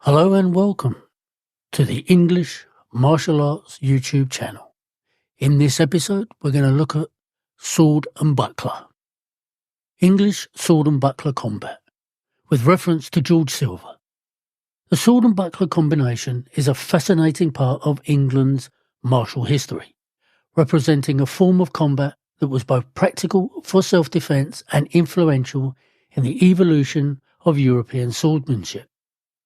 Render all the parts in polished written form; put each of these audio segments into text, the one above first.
Hello and welcome to the English Martial Arts YouTube channel. In this episode, we're going to look at sword and buckler. English sword and buckler combat, with reference to George Silver. The sword and buckler combination is a fascinating part of England's martial history, representing a form of combat that was both practical for self-defense and influential in the evolution of European swordsmanship.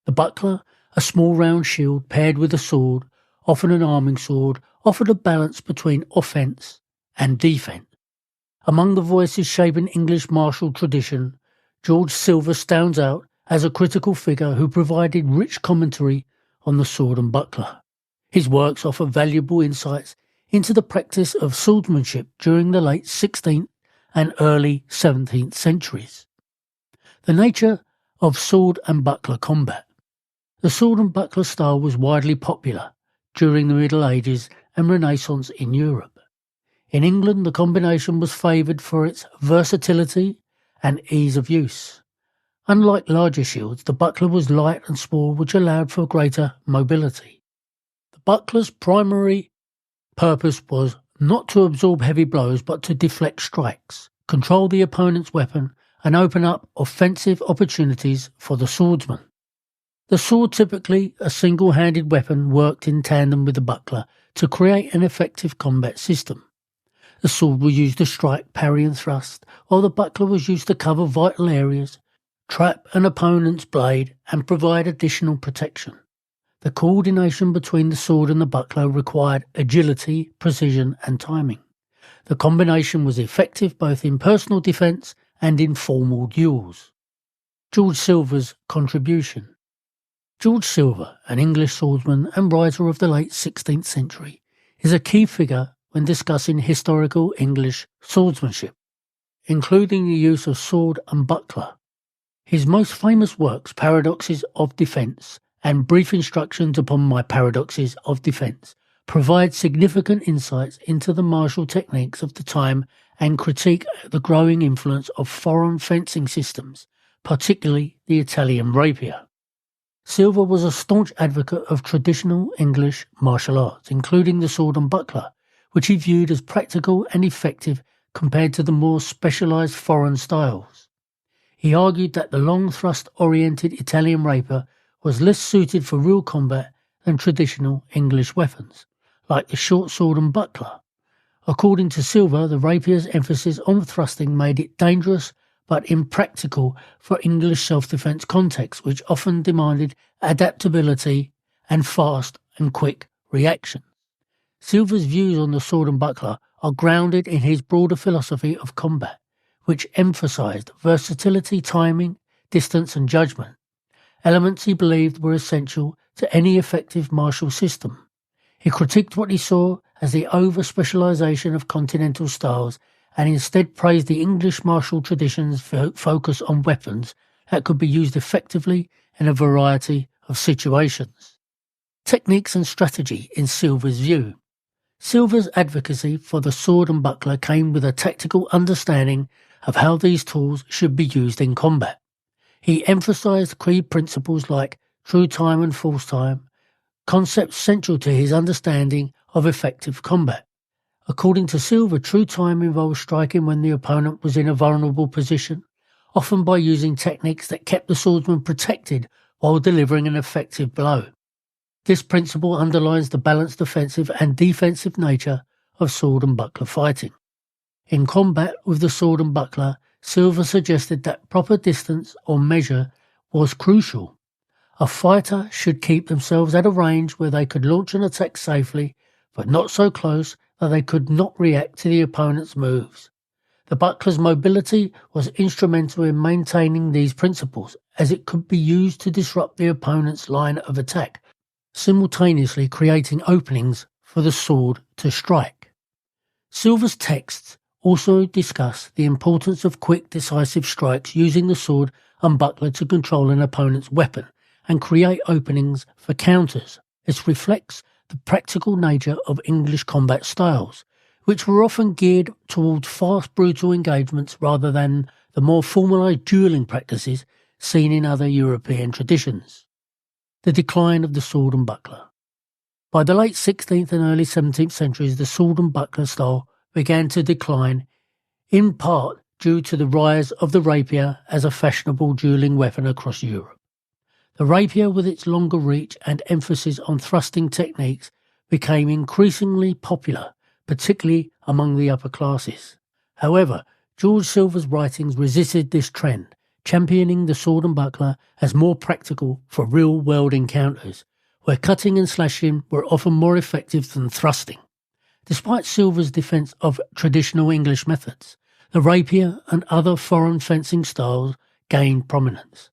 The buckler, a small round shield paired with a sword, often an arming sword, offered a balance between offence and defence. Among the voices shaping English martial tradition, George Silver stands out as a critical figure who provided rich commentary on the sword and buckler. His works offer valuable insights into the practice of swordsmanship during the late 16th and early 17th centuries. The nature of sword and buckler combat. The sword and buckler style was widely popular during the Middle Ages and Renaissance in Europe. In England, the combination was favoured for its versatility and ease of use. Unlike larger shields, the buckler was light and small, which allowed for greater mobility. The buckler's primary purpose was not to absorb heavy blows but to deflect strikes, control the opponent's weapon, and open up offensive opportunities for the swordsman. The sword, typically a single-handed weapon, worked in tandem with the buckler to create an effective combat system. The sword was used to strike, parry and thrust, while the buckler was used to cover vital areas, trap an opponent's blade and provide additional protection. The coordination between the sword and the buckler required agility, precision and timing. The combination was effective both in personal defence and in formal duels. George Silver's contribution. George Silver, an English swordsman and writer of the late 16th century, is a key figure when discussing historical English swordsmanship, including the use of sword and buckler. His most famous works, Paradoxes of Defence and Brief Instructions upon My Paradoxes of Defence, provide significant insights into the martial techniques of the time and critique the growing influence of foreign fencing systems, particularly the Italian rapier. Silver was a staunch advocate of traditional English martial arts, including the sword and buckler, which he viewed as practical and effective compared to the more specialised foreign styles. He argued that the long thrust-oriented Italian rapier was less suited for real combat than traditional English weapons, like the short sword and buckler. According to Silver, the rapier's emphasis on thrusting made it dangerous but impractical for English self-defence contexts, which often demanded adaptability and fast and quick reaction. Silver's views on the sword and buckler are grounded in his broader philosophy of combat, which emphasised versatility, timing, distance and judgment, elements he believed were essential to any effective martial system. He critiqued what he saw as the over-specialisation of continental styles and instead praised the English martial tradition's focus on weapons that could be used effectively in a variety of situations. Techniques and strategy in Silver's view. Silver's advocacy for the sword and buckler came with a tactical understanding of how these tools should be used in combat. He emphasised key principles like true time and false time, concepts central to his understanding of effective combat. According to Silver, true time involves striking when the opponent was in a vulnerable position, often by using techniques that kept the swordsman protected while delivering an effective blow. This principle underlines the balanced offensive and defensive nature of sword and buckler fighting. In combat with the sword and buckler, Silver suggested that proper distance or measure was crucial. A fighter should keep themselves at a range where they could launch an attack safely, but not so close that they could not react to the opponent's moves. The buckler's mobility was instrumental in maintaining these principles, as it could be used to disrupt the opponent's line of attack, simultaneously creating openings for the sword to strike. Silver's texts also discuss the importance of quick, decisive strikes using the sword and buckler to control an opponent's weapon and create openings for counters. This reflects the practical nature of English combat styles, which were often geared towards fast, brutal engagements rather than the more formalised duelling practices seen in other European traditions. The decline of the sword and buckler. By the late 16th and early 17th centuries, the sword and buckler style began to decline, in part due to the rise of the rapier as a fashionable duelling weapon across Europe. The rapier, with its longer reach and emphasis on thrusting techniques, became increasingly popular, particularly among the upper classes. However, George Silver's writings resisted this trend, championing the sword and buckler as more practical for real-world encounters, where cutting and slashing were often more effective than thrusting. Despite Silver's defence of traditional English methods, the rapier and other foreign fencing styles gained prominence,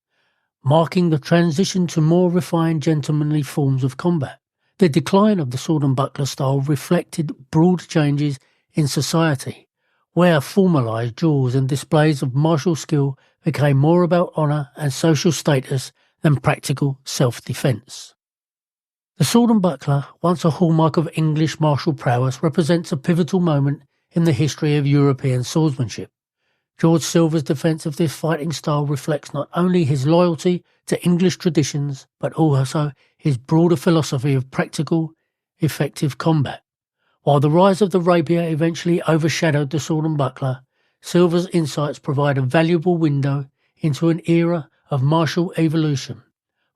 marking the transition to more refined gentlemanly forms of combat. The decline of the sword and buckler style reflected broad changes in society, where formalised duels and displays of martial skill became more about honour and social status than practical self-defence. The sword and buckler, once a hallmark of English martial prowess, represents a pivotal moment in the history of European swordsmanship. George Silver's defence of this fighting style reflects not only his loyalty to English traditions, but also his broader philosophy of practical, effective combat. While the rise of the rapier eventually overshadowed the sword and buckler, Silver's insights provide a valuable window into an era of martial evolution,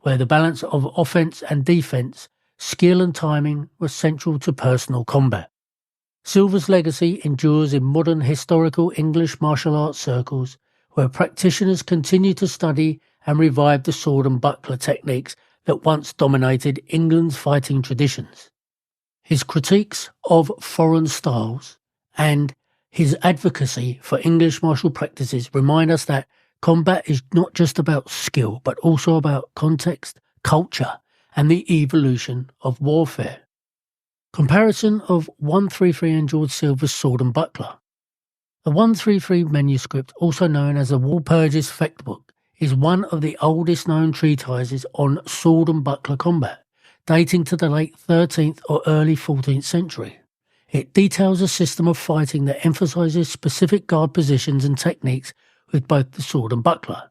where the balance of offence and defence, skill and timing were central to personal combat. Silver's legacy endures in modern historical English martial arts circles, where practitioners continue to study and revive the sword and buckler techniques that once dominated England's fighting traditions. His critiques of foreign styles and his advocacy for English martial practices remind us that combat is not just about skill, but also about context, culture, and the evolution of warfare. Comparison of 133 and George Silver's sword and buckler. The 133 manuscript, also known as the Walpurgis Fecht Book, is one of the oldest known treatises on sword and buckler combat, dating to the late 13th or early 14th century. It details a system of fighting that emphasises specific guard positions and techniques with both the sword and buckler.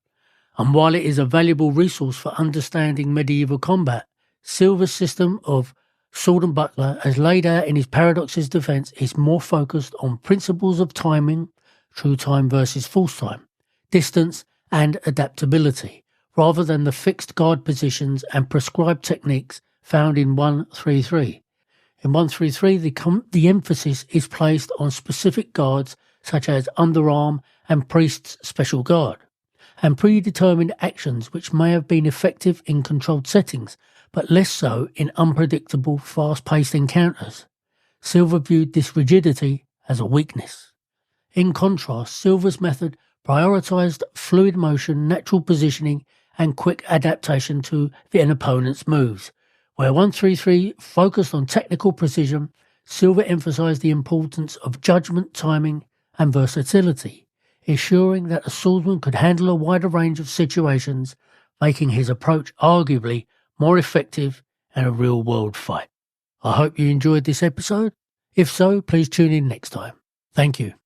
And while it is a valuable resource for understanding medieval combat, Silver's system of sword and buckler, as laid out in his Paradoxes Defence, is more focused on principles of timing, true time versus false time, distance and adaptability, rather than the fixed guard positions and prescribed techniques found in 133. In 133, the emphasis is placed on specific guards such as underarm and priest's special guard, and predetermined actions which may have been effective in controlled settings, but less so in unpredictable, fast-paced encounters. Silver viewed this rigidity as a weakness. In contrast, Silver's method prioritised fluid motion, natural positioning, and quick adaptation to an opponent's moves. Where 133 focused on technical precision, Silver emphasised the importance of judgment, timing, and versatility, ensuring that a swordsman could handle a wider range of situations, making his approach arguably more effective in a real-world fight. I hope you enjoyed this episode. If so, please tune in next time. Thank you.